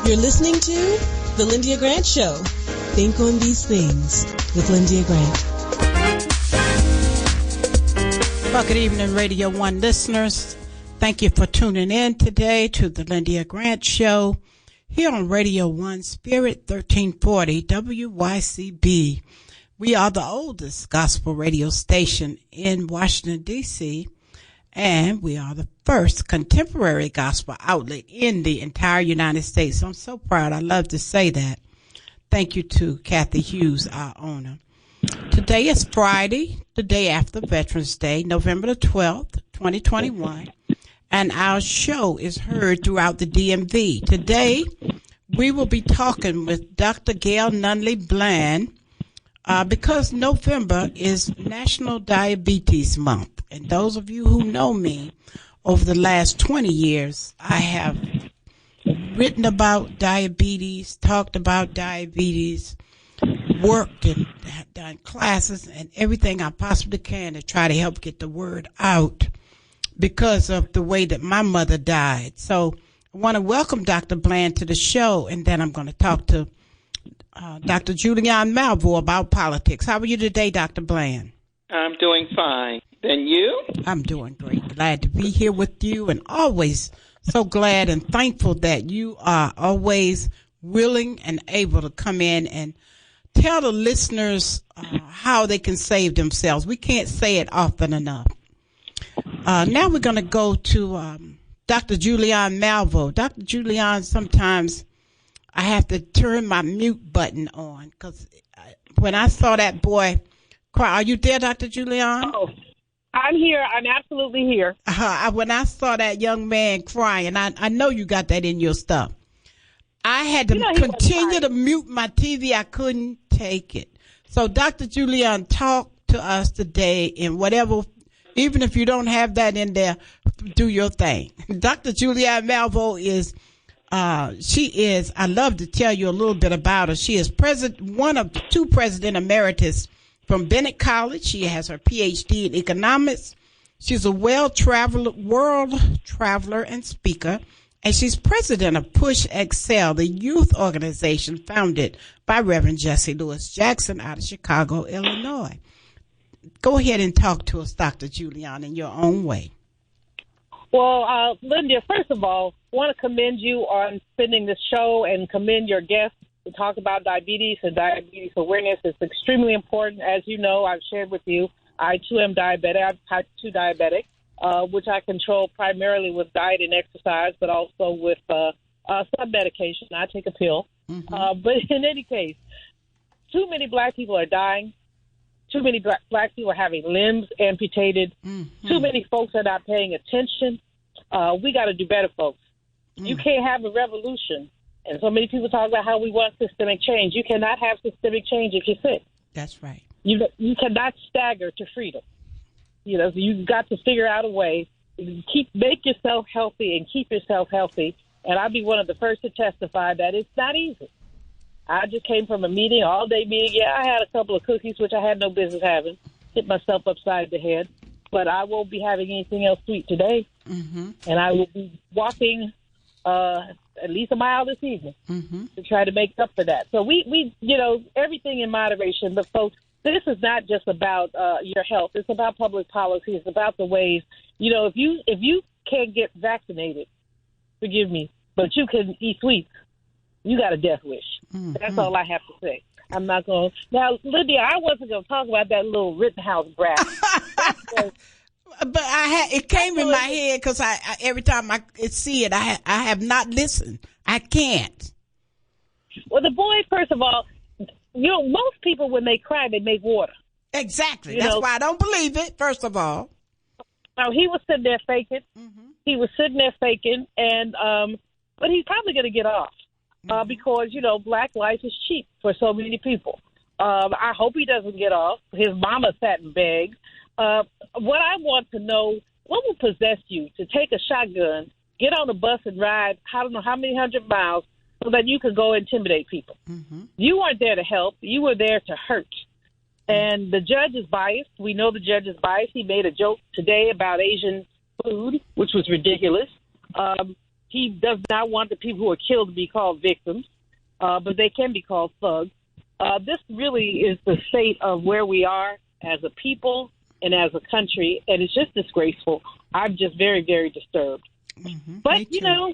You're listening to The Lyndia Grant Show. Think on these things with Lyndia Grant. Well, good evening, Radio 1 listeners. Thank you for tuning in today to The Lyndia Grant Show here on Radio 1 Spirit 1340 WYCB. We are the oldest gospel radio station in Washington, D.C., and we are the first contemporary gospel outlet in the entire United States. I'm so proud. I love to say that. Thank you to Kathy Hughes, our owner. Today is Friday, the day after Veterans Day, November the 12th, 2021, and our show is heard throughout the DMV. Today, we will be talking with Dr. Gail Nunley Bland because November is National Diabetes Month. And those of you who know me, over the last 20 years, I have written about diabetes, talked about diabetes, worked and done classes and everything I possibly can to try to help get the word out because of the way that my mother died. So I want to welcome Dr. Bland to the show, and then I'm going to talk to Dr. Julian Malvo about politics. How are you today, Dr. Bland? I'm doing fine. And you? I'm doing great. Glad to be here with you, and always so glad and thankful that you are always willing and able to come in and tell the listeners how they can save themselves. We can't say it often enough. Now we're going to go to Dr. Julian Malvo. Dr. Julian, sometimes I have to turn my mute button on because when I saw that boy cry, are you there, Dr. Julian? Oh, I'm here. I'm absolutely here. When I saw that young man crying, I know you got that in your stuff. I had to continue to mute my TV. I couldn't take it. So, Dr. Julian, talk to us today in whatever, even if you don't have that in there, do your thing. Dr. Julia Malvo is, I love to tell you a little bit about her. She is one of two president emeritus from Bennett College. She has her PhD in economics. She's a world traveler and speaker. And she's president of Push Excel, the youth organization founded by Reverend Jesse Lewis Jackson out of Chicago, Illinois. Go ahead and talk to us, Dr. Julian, in your own way. Well, Lyndia, first of all, I want to commend you on spending this show and commend your guests to talk about diabetes and diabetes awareness. It's extremely important. As you know, I've shared with you, I too am diabetic. I'm type 2 diabetic. Which I control primarily with diet and exercise, but also with some medication. I take a pill. Mm-hmm. But in any case, too many black people are dying. Too many black people are having limbs amputated. Mm-hmm. Too many folks are not paying attention. We got to do better, folks. You can't have a revolution. And so many people talk about how we want systemic change. You cannot have systemic change if you're sick. That's right. You cannot stagger to freedom. You know, so you've got to figure out a way to make yourself healthy and keep yourself healthy. And I'll be one of the first to testify that it's not easy. I just came from a meeting, all-day meeting. Yeah, I had a couple of cookies, which I had no business having. Hit myself upside the head. But I won't be having anything else sweet today. Mm-hmm. And I will be walking at least a mile this evening to try to make up for that. So we everything in moderation. But, folks, this is not just about your health. It's about public policy. It's about the ways, if you can't get vaccinated, forgive me, but you can eat sweets, you got a death wish. Mm-hmm. That's all I have to say. I'm not going to. Now, Lyndia, I wasn't going to talk about that little Rittenhouse brat. But it came in my head because I every time I see it, I have not listened. I can't. Well, the boy, first of all, most people, when they cry, they make water. Exactly. That's why I don't believe it, first of all. Now, he was sitting there faking. Mm-hmm. He was sitting there faking, and but he's probably going to get off because, black life is cheap for so many people. I hope he doesn't get off. His mama sat and begged. What I want to know, what will possess you to take a shotgun, get on a bus and ride, I don't know how many 100 miles, so that you could go intimidate people? Mm-hmm. You weren't there to help. You were there to hurt. And the judge is biased. We know the judge is biased. He made a joke today about Asian food, which was ridiculous. He does not want the people who are killed to be called victims, but they can be called thugs. This really is the state of where we are as a people and as a country, and it's just disgraceful. I'm just very, very disturbed. Mm-hmm. But, you know,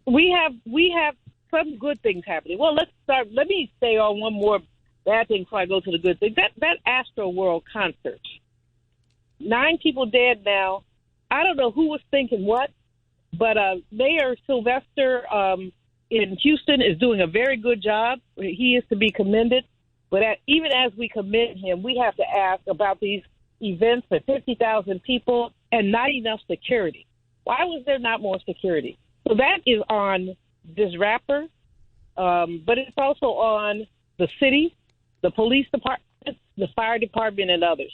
we have some good things happening. Well, let's start. Let me say on one more bad thing before I go to the good thing. That Astro World concert. 9 people dead now. I don't know who was thinking what, but Mayor Sylvester in Houston is doing a very good job. He is to be commended. But even as we commend him, we have to ask about these events for 50,000 people and not enough security. Why was there not more security? So that is on this rapper, but it's also on the city, the police department, the fire department, and others.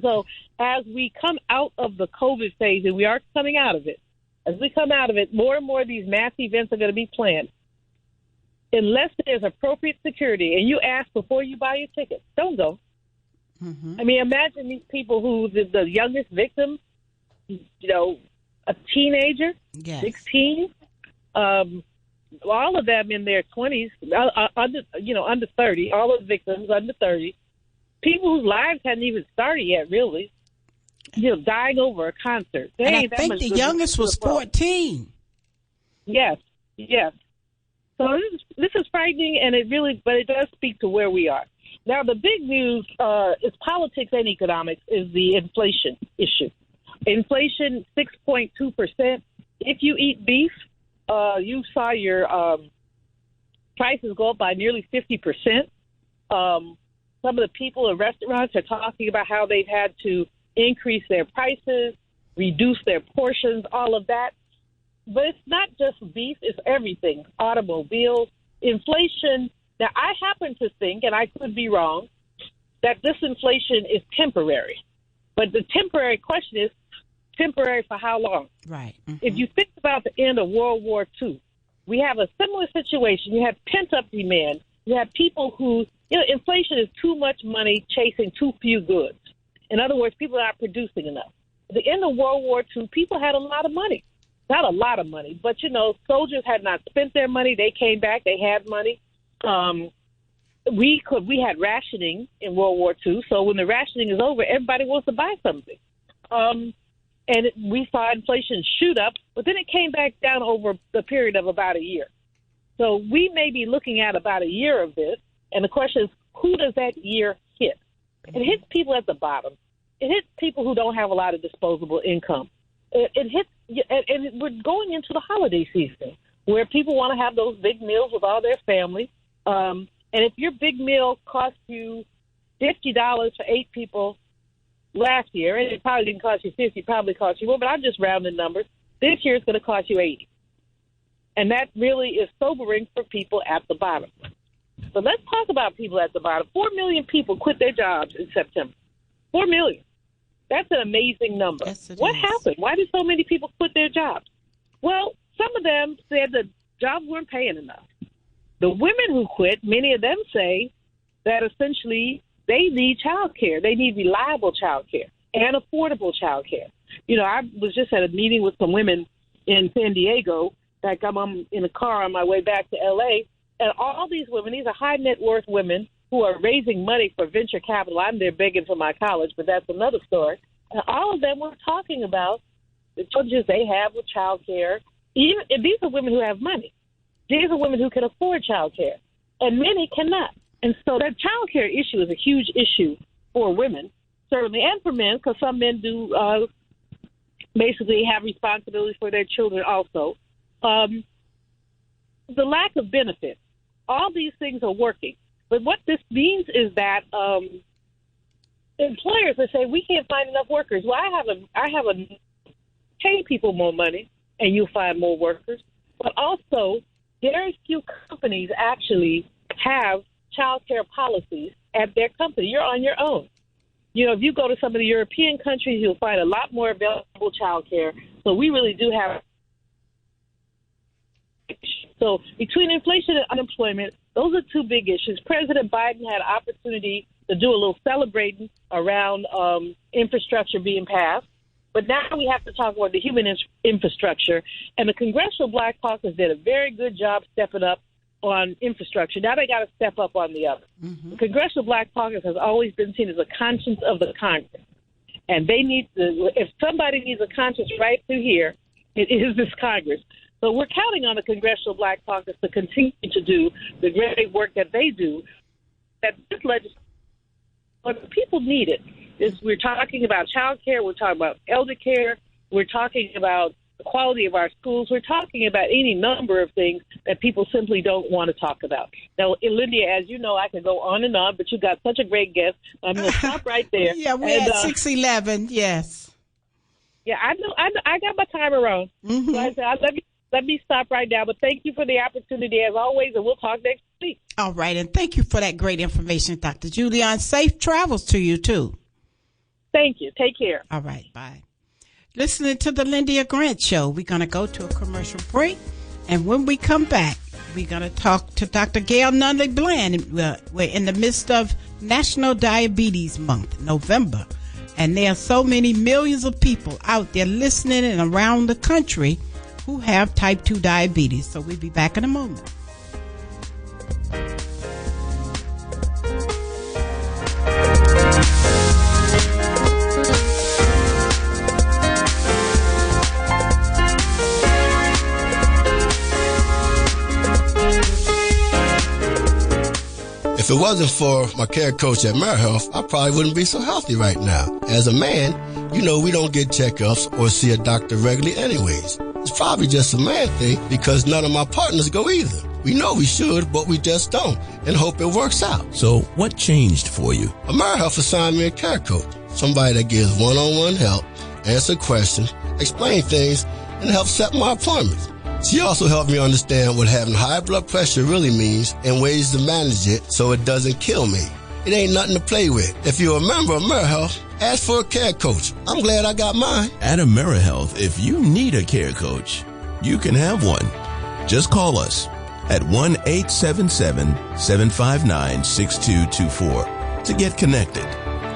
So as we come out of the COVID phase, and we are coming out of it, as we come out of it, more and more of these mass events are going to be planned. Unless there's appropriate security, and you ask before you buy your ticket, don't go. Mm-hmm. I mean, imagine these people who, the youngest victim, you know, a teenager, yes. 16, all of them in their 20s, under 30, all of the victims under 30, people whose lives hadn't even started yet, really, dying over a concert. And I think the youngest was 14. Yes. So this is frightening, and but it does speak to where we are. Now, the big news is politics and economics is the inflation issue. Inflation, 6.2%. If you eat beef, you saw your prices go up by nearly 50%. Some of the people in restaurants are talking about how they've had to increase their prices, reduce their portions, all of that. But it's not just beef, it's everything. Automobiles, inflation. Now, I happen to think, and I could be wrong, that this inflation is temporary. But the temporary question is, temporary for how long? Right. Mm-hmm. If you think about the end of World War II, we have a similar situation. You have pent-up demand. You have people who, inflation is too much money chasing too few goods. In other words, people are not producing enough. At the end of World War II, people had a lot of money. Not a lot of money, but, soldiers had not spent their money. They came back. They had money. We had rationing in World War II, so when the rationing is over, everybody wants to buy something. We saw inflation shoot up, but then it came back down over the period of about a year. So we may be looking at about a year of this, and the question is, who does that year hit? It hits people at the bottom. It hits people who don't have a lot of disposable income. It hits, and we're going into the holiday season where people want to have those big meals with all their family. And if your big meal cost you $50 for 8 people last year, and it probably didn't cost you 50, probably cost you more, but I'm just rounding numbers. This year it's going to cost you 80. And that really is sobering for people at the bottom. So let's talk about people at the bottom. 4 million people quit their jobs in September. 4 million. That's an amazing number. Yes, what happened? Why did so many people quit their jobs? Well, some of them said the jobs weren't paying enough. The women who quit, many of them say that essentially they need child care. They need reliable child care and affordable child care. I was just at a meeting with some women in San Diego. In fact, I'm in a car on my way back to L.A., and all these women, these are high net worth women who are raising money for venture capital. I'm there begging for my college, but that's another story. And all of them were talking about the challenges they have with child care. These are women who have money. These are women who can afford child care, and many cannot. And so that child care issue is a huge issue for women, certainly, and for men, because some men do basically have responsibility for their children also. The lack of benefits, all these things are working. But what this means is that employers are saying, we can't find enough workers. Well, I have a pay people more money, and you'll find more workers. But also, very few companies actually have child care policies at their company. You're on your own. If you go to some of the European countries, you'll find a lot more available child care. So we really do have. So between inflation and unemployment, those are two big issues. President Biden had an opportunity to do a little celebrating around infrastructure being passed. But now we have to talk about the human infrastructure. And the Congressional Black Caucus did a very good job stepping up on infrastructure. Now they got to step up on the other. The Congressional Black Caucus has always been seen as a conscience of the Congress. And they need to, if somebody needs a conscience right through here, it is this Congress. So we're counting on the Congressional Black Caucus to continue to do the great work that they do, that this legislation, what people need it. We're talking about child care, we're talking about elder care, we're talking about the quality of our schools, we're talking about any number of things that people simply don't want to talk about. Now, Lyndia, as you know, I can go on and on, but you got such a great guest. I'm going to stop right there. Yeah, we're at 6:11, yes. Yeah, I know. I got my timer on. So I said, let me stop right now. But thank you for the opportunity, as always, and we'll talk next week. All right, and thank you for that great information, Dr. Julian. Safe travels to you, too. Thank you. Take care. All right, bye. Listening to the Lyndia Grant Show. We're going to go to a commercial break, and when we come back, we're going to talk to Dr. Gail Nunley Bland. We're in the midst of National Diabetes Month, November, and there are so many millions of people out there listening and around the country who have type 2 diabetes. So we'll be back in a moment. If it wasn't for my care coach at AmeriHealth, I probably wouldn't be so healthy right now. As a man, we don't get checkups or see a doctor regularly anyways. It's probably just a man thing because none of my partners go either. We know we should, but we just don't, and hope it works out. So what changed for you? AmeriHealth assigned me a care coach, somebody that gives one-on-one help, answer questions, explain things, and help set my appointments. She also helped me understand what having high blood pressure really means and ways to manage it so it doesn't kill me. It ain't nothing to play with. If you're a member of AmeriHealth, ask for a care coach. I'm glad I got mine. At AmeriHealth, if you need a care coach, you can have one. Just call us at 1-877-759-6224 to get connected.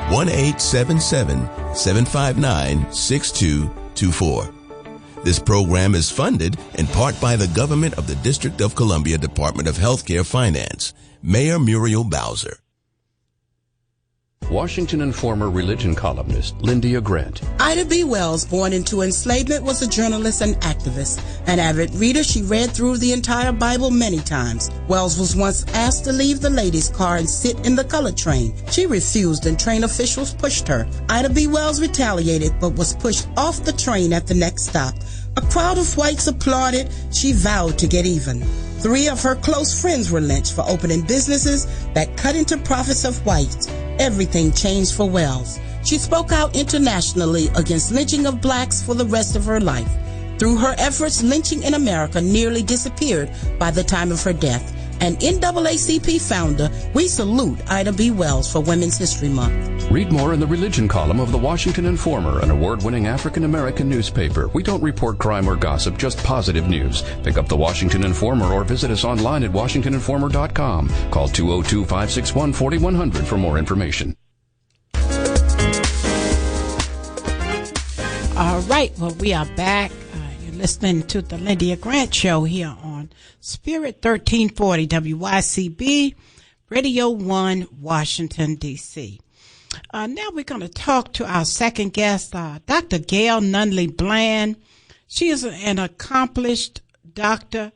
1-877-759-6224. This program is funded in part by the government of the District of Columbia Department of Healthcare Finance. Mayor Muriel Bowser. Washington and former religion columnist Lyndia Grant. Ida B. Wells, born into enslavement, was a journalist and activist. An avid reader, she read through the entire Bible many times. Wells was once asked to leave the ladies' car and sit in the colored train. She refused and train officials pushed her. Ida B. Wells retaliated but was pushed off the train at the next stop. A crowd of whites applauded. She vowed to get even. 3 of her close friends were lynched for opening businesses that cut into profits of whites. Everything changed for Wells. She spoke out internationally against lynching of blacks for the rest of her life. Through her efforts, lynching in America nearly disappeared by the time of her death. And NAACP founder, we salute Ida B. Wells for Women's History Month. Read more in the religion column of the Washington Informer, an award-winning African-American newspaper. We don't report crime or gossip, just positive news. Pick up the Washington Informer or visit us online at WashingtonInformer.com. Call 202-561-4100 for more information. All right, well, we are back. You're listening to the Lyndia Grant Show here on Spirit 1340 WYCB, Radio 1, Washington, D.C. Now we're going to talk to our second guest, Dr. Gail Nunley Bland. She is an accomplished doctor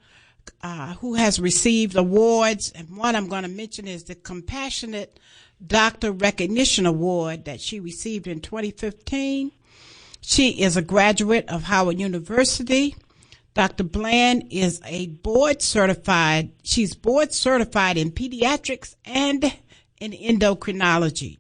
who has received awards, and one I'm going to mention is the Compassionate Doctor Recognition Award that she received in 2015. She is a graduate of Howard University. Dr. Bland is she's board certified in pediatrics and in endocrinology.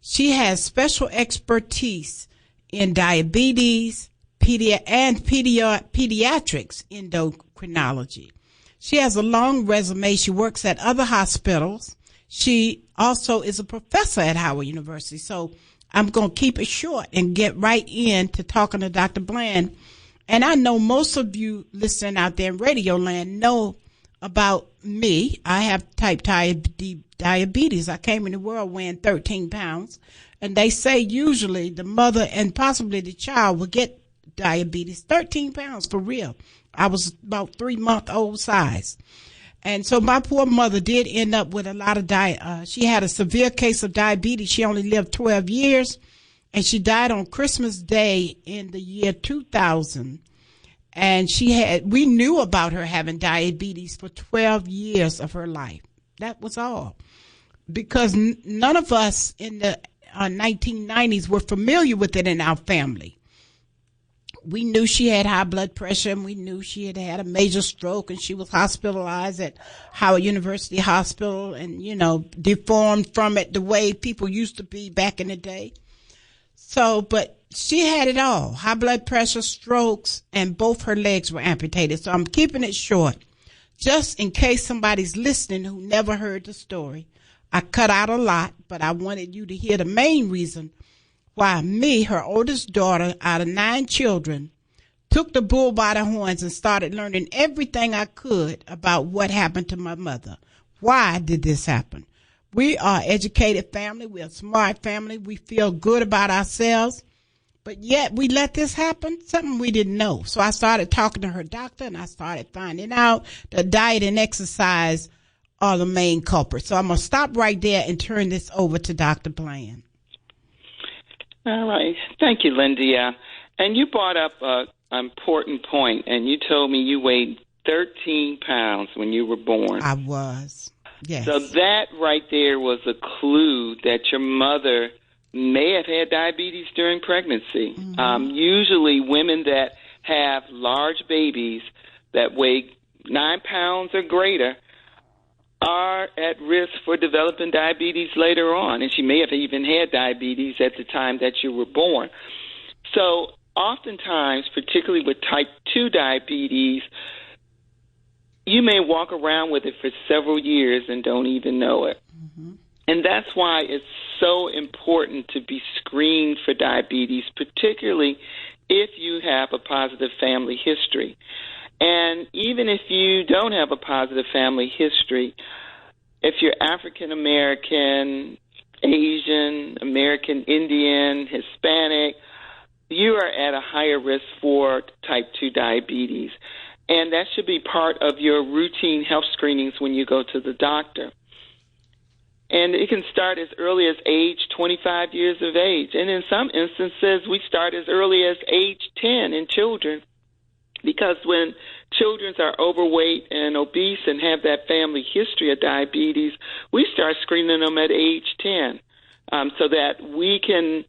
She has special expertise in diabetes and pediatrics endocrinology. She has a long resume. She works at other hospitals. She also is a professor at Howard University. So I'm going to keep it short and get right into talking to Dr. Bland. And I know most of you listening out there in Radio Land know about me. I have type diabetes. I came in the world weighing 13 pounds, and they say usually the mother and possibly the child will get diabetes. 13 pounds for real. I was about 3-month-old size. And so my poor mother did end up with a lot of she had a severe case of diabetes. She only lived 12 years, and she died on Christmas Day in the year 2000. And we knew about her having diabetes for 12 years of her life. That was all. Because none of us in the 1990s were familiar with it in our family. We knew she had high blood pressure, and we knew she had had a major stroke, and she was hospitalized at Howard University Hospital and, deformed from it the way people used to be back in the day. So, but she had it all, high blood pressure, strokes, and both her legs were amputated. So I'm keeping it short, just in case somebody's listening who never heard the story. I cut out a lot, but I wanted you to hear the main reason why me, her oldest daughter, out of 9 children, took the bull by the horns and started learning everything I could about what happened to my mother. Why did this happen? We are an educated family. We're a smart family. We feel good about ourselves. But yet we let this happen, something we didn't know. So I started talking to her doctor, and I started finding out that diet and exercise are the main culprit. So I'm going to stop right there and turn this over to Dr. Bland. All right. Thank you, Lyndia. And you brought up an important point, and you told me you weighed 13 pounds when you were born. I was, yes. So that right there was a clue that your mother may have had diabetes during pregnancy. Mm-hmm. Usually women that have large babies that weigh 9 pounds or greater are at risk for developing diabetes later on, and she may have even had diabetes at the time that you were born. So oftentimes, particularly with type 2 diabetes, you may walk around with it for several years and don't even know it. Mm-hmm. And that's why it's so important to be screened for diabetes, particularly if you have a positive family history. And even if you don't have a positive family history, if you're African American, Asian, American Indian, Hispanic, you are at a higher risk for type 2 diabetes. And that should be part of your routine health screenings when you go to the doctor. And it can start as early as age 25 years of age. And in some instances, we start as early as age 10 in children. Because when children are overweight and obese and have that family history of diabetes, we start screening them at age 10 so that we can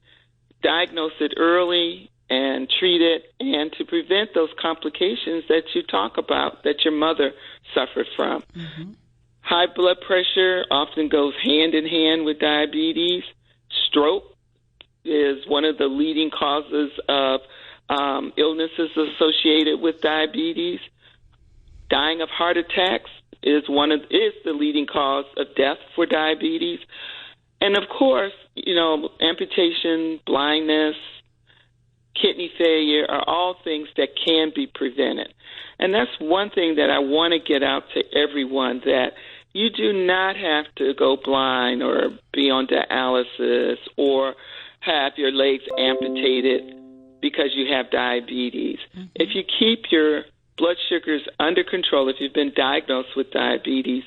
diagnose it early and treat it and to prevent those complications that you talk about that your mother suffered from. Mm-hmm. High blood pressure often goes hand in hand with diabetes. Stroke is one of the leading causes of illnesses associated with diabetes. Dying of heart attacks is the leading cause of death for diabetes. And of course, amputation, blindness, kidney failure are all things that can be prevented. And that's one thing that I want to get out to everyone, that you do not have to go blind or be on dialysis or have your legs amputated because you have diabetes. Mm-hmm. If you keep your blood sugars under control, if you've been diagnosed with diabetes,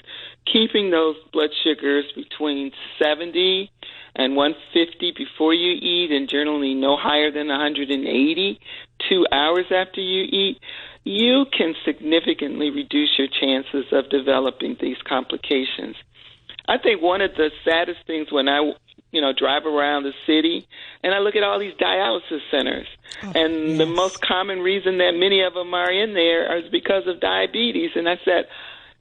keeping those blood sugars between 70 and 150 before you eat, and generally no higher than 180 2 hours after you eat, you can significantly reduce your chances of developing these complications. I think one of the saddest things when I drive around the city and I look at all these dialysis centers, the most common reason that many of them are in there is because of diabetes. And I said,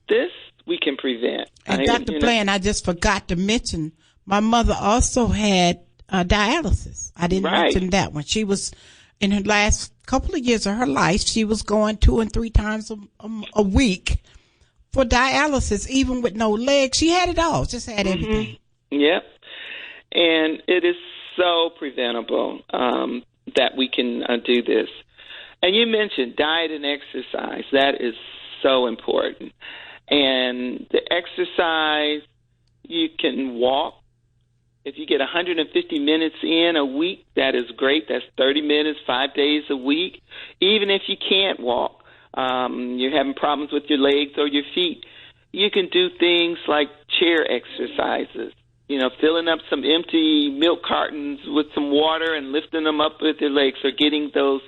this we can prevent. And Dr. Bland, I just forgot to mention, my mother also had dialysis. I didn't mention that one. She was, in her last couple of years of her life, she was going 2 and 3 times a week for dialysis, even with no legs. She had it all, just had everything. Yep. And it is so preventable that we can do this. And you mentioned diet and exercise. That is so important. And the exercise, you can walk. If you get 150 minutes in a week, that is great. That's 30 minutes, 5 days a week. Even if you can't walk, you're having problems with your legs or your feet, you can do things like chair exercises. Filling up some empty milk cartons with some water and lifting them up with your legs, or getting those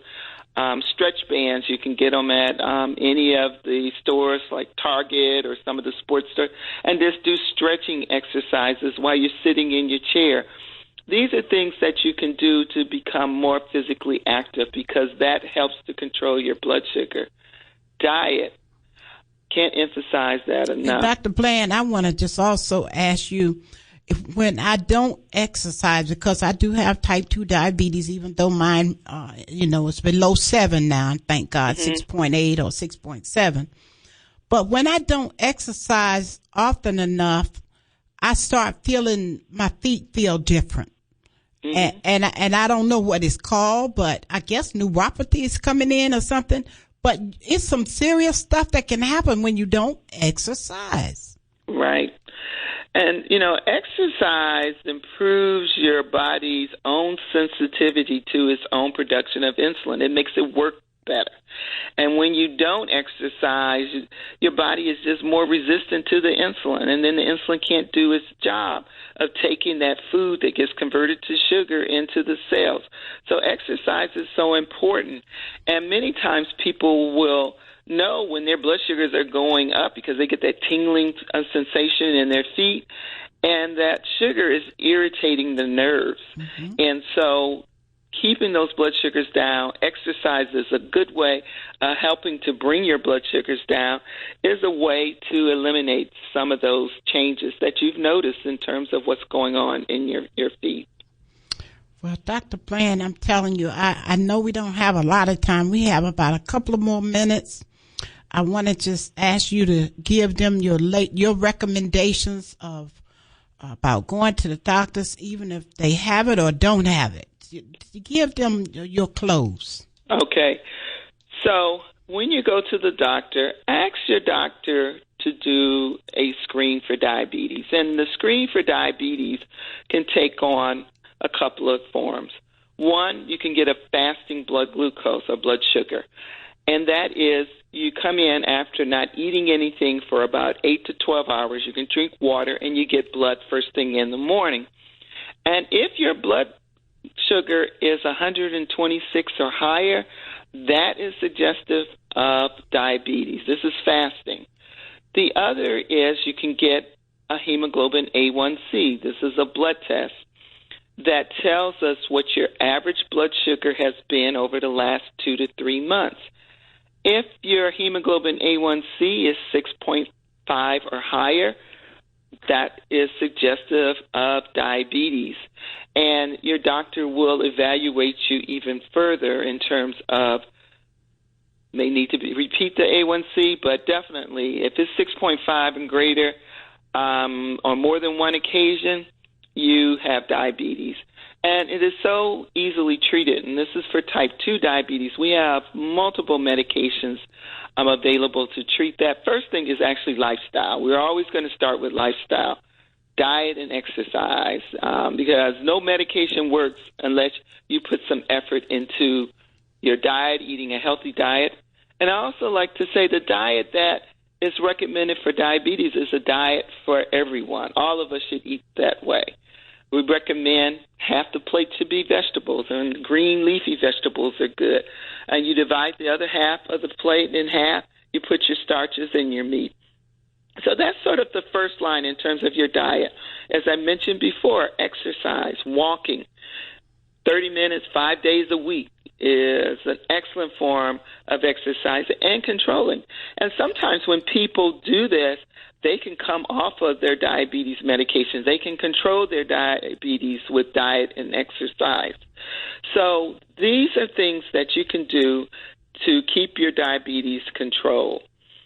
stretch bands. You can get them at any of the stores like Target or some of the sports stores, and just do stretching exercises while you're sitting in your chair. These are things that you can do to become more physically active, because that helps to control your blood sugar. Diet. Can't emphasize that enough. Dr. Bland, I want to just also ask you, when I don't exercise, because I do have type 2 diabetes, even though mine, it's below 7 now, thank God, 6.8 or 6.7. But when I don't exercise often enough, I start feeling my feet feel different. And I don't know what it's called, but I guess neuropathy is coming in or something. But it's some serious stuff that can happen when you don't exercise. Right. And, exercise improves your body's own sensitivity to its own production of insulin. It makes it work better. And when you don't exercise, your body is just more resistant to the insulin, and then the insulin can't do its job of taking that food that gets converted to sugar into the cells. So exercise is so important, and many times people will know when their blood sugars are going up because they get that tingling sensation in their feet, and that sugar is irritating the nerves. And so keeping those blood sugars down, exercise is a good way. Helping to bring your blood sugars down is a way to eliminate some of those changes that you've noticed in terms of what's going on in your feet. Well, Dr. Bland, I'm telling you, I know we don't have a lot of time. We have about a couple of more minutes. I want to just ask you to give them your recommendations about going to the doctors, even if they have it or don't have it. Give them your close. Okay. So when you go to the doctor, ask your doctor to do a screen for diabetes. And the screen for diabetes can take on a couple of forms. One, you can get a fasting blood glucose or blood sugar. And that is, you come in after not eating anything for about 8 to 12 hours. You can drink water, and you get blood first thing in the morning. And if your blood sugar is 126 or higher, that is suggestive of diabetes. This is fasting. The other is you can get a hemoglobin A1c. This is a blood test that tells us what your average blood sugar has been over the last 2 to 3 months. If your hemoglobin A1c is 6.5 or higher, that is suggestive of diabetes. And your doctor will evaluate you even further in terms of, may need to repeat the A1C, but definitely if it's 6.5 and greater on more than one occasion, you have diabetes. And it is so easily treated, and this is for type 2 diabetes. We have multiple medications available to treat that. First thing is actually lifestyle. We're always going to start with lifestyle, diet and exercise, because no medication works unless you put some effort into your diet, eating a healthy diet. And I also like to say the diet that is recommended for diabetes is a diet for everyone. All of us should eat that way. We recommend half the plate should be vegetables, and green leafy vegetables are good. And you divide the other half of the plate in half. You put your starches and your meat. So that's sort of the first line in terms of your diet. As I mentioned before, exercise, walking, 30 minutes, 5 days a week is an excellent form of exercise and controlling. And sometimes when people do this, they can come off of their diabetes medications. They can control their diabetes with diet and exercise. So these are things that you can do to keep your diabetes controlled.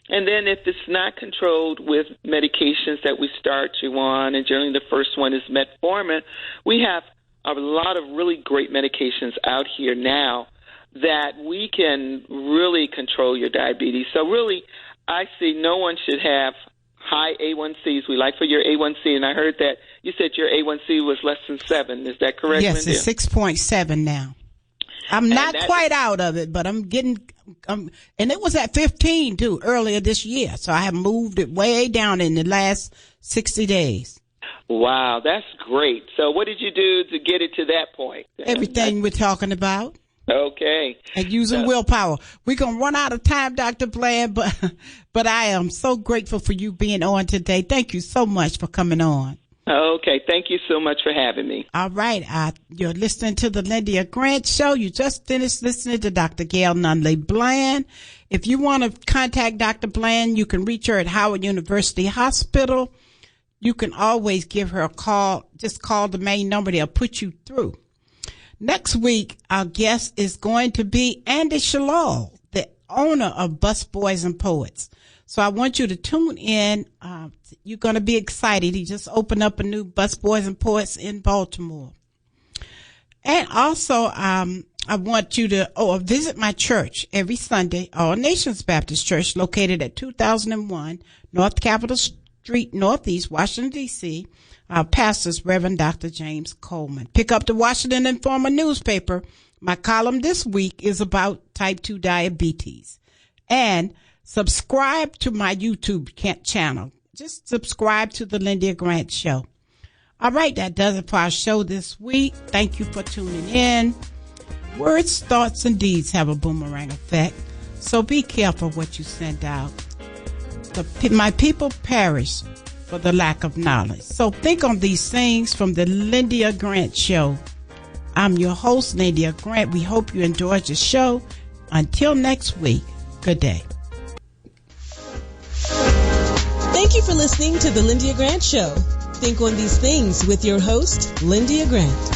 And then if it's not controlled with medications that we start you on, and generally the first one is metformin, we have a lot of really great medications out here now that we can really control your diabetes. So really, I see no one should have high A1Cs. We like for your A1C, and I heard that you said your A1C was less than 7. Is that correct, Yes, Lyndia? it's 6.7 now. I'm not quite out of it, but I'm getting, and it was at 15 too earlier this year. So I have moved it way down in the last 60 days. Wow, that's great. So what did you do to get it to that point? Everything we're talking about. Okay. And using willpower. We're going to run out of time, Dr. Bland, but I am so grateful for you being on today. Thank you so much for coming on. Okay. Thank you so much for having me. All right. You're listening to the Lyndia Grant Show. You just finished listening to Dr. Gail Nunley Bland. If you want to contact Dr. Bland, you can reach her at Howard University Hospital. You can always give her a call. Just call the main number. They'll put you through. Next week, our guest is going to be Andy Shalal, the owner of Bus Boys and Poets. So I want you to tune in. You're going to be excited. He just opened up a new Bus Boys and Poets in Baltimore. And also, I want you to visit my church every Sunday, All Nations Baptist Church, located at 2001 North Capitol Street, Northeast, Washington, D.C. Our pastor's Reverend Dr. James Coleman. Pick up the Washington Informer newspaper. My column this week is about type 2 diabetes. And subscribe to my YouTube channel. Just subscribe to the Lyndia Grant Show. All right, that does it for our show this week. Thank you for tuning in. Words, thoughts, and deeds have a boomerang effect, so be careful what you send out. My people perish for the lack of knowledge. So think on these things from the Lyndia Grant Show. I'm your host, Lyndia Grant. We hope you enjoyed the show. Until next week, good day. Thank you for listening to the Lyndia Grant Show. Think on these things with your host, Lyndia Grant.